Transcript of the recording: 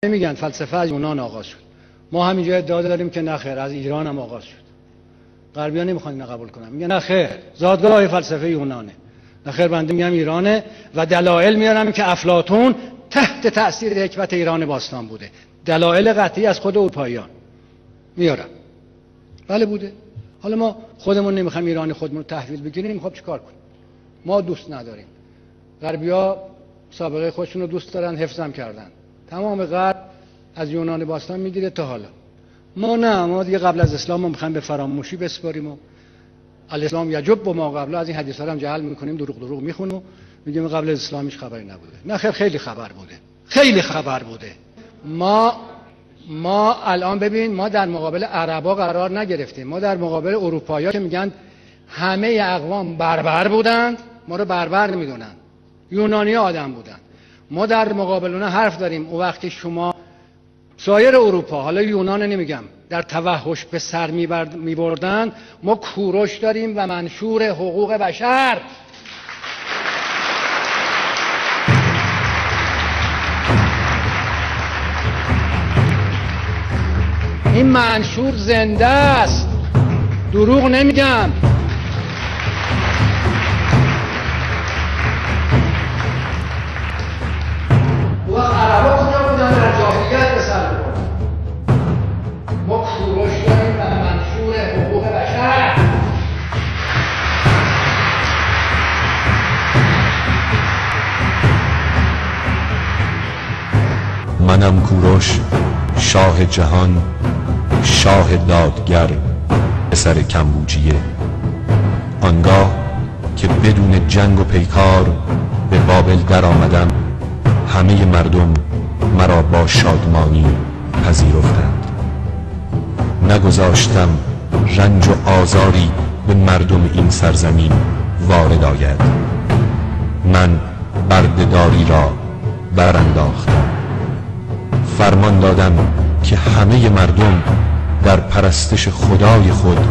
میگن فلسفه از یونان آغاز شد. ما همینجا ادعا داریم که نه خیر، از ایران هم آغاز شد. غربی‌ها نمیخوان اینو قبول کنن، میگن نه خیر، زادگاه فلسفه یونانه. نه خیر، بنده میگم ایرانه و دلایل میارم که افلاطون تحت تأثیر حکمت ایران باستان بوده. دلایل قطعی از خود اروپاییان میارم. بله بوده. حالا ما خودمون نمیخوایم ایران خودمون رو تحویل بگیریم، خب چیکار کنیم؟ ما دوست نداریم. غربی‌ها سابقه خودشون رو دوست دارن، حفظم کردن. تمام غرب از یونان باستان میگیره تا حالا. ما نه، ما دیگه قبل از اسلام ما میخوایم به فراموشی بسپاریم و الاسلام یجب و ما قبل از این حدیثا هم جهل میکنیم، دروغ میخونیم و میگیم قبل از اسلام هیچ خبری نبوده. نه خیر، خیلی خبر بوده، خیلی خبر بوده. ما الان ببین، ما در مقابل عربا قرار نگرفتیم، ما در مقابل اروپایی‌ها که میگن همه اقوام بربر بودند، ما رو بربر نمیدونن، یونانی‌ها آدم بودند. ما در مقابل اونها حرف داریم. اون وقتی شما سایر اروپا، حالا یونان نمیگم، در توحش به سر میبردن، ما کوروش داریم و منشور حقوق بشر. این منشور زنده است، دروغ نمیگم. و عربا کجا بودن؟ در جاهلیت به سر بردن. ما کوروش داریم و منشور حقوق بشر. منم کوروش، شاه جهان، شاه دادگر، پسر کمبوجیه. آنگاه که بدون جنگ و پیکار به بابل در آمدم، همه مردم مرا با شادمانی پذیرفتند. نگذاشتم رنج و آزاری به مردم این سرزمین وارد آید. من بردهداری را برانداختم. فرمان دادم که همه مردم در پرستش خدای خود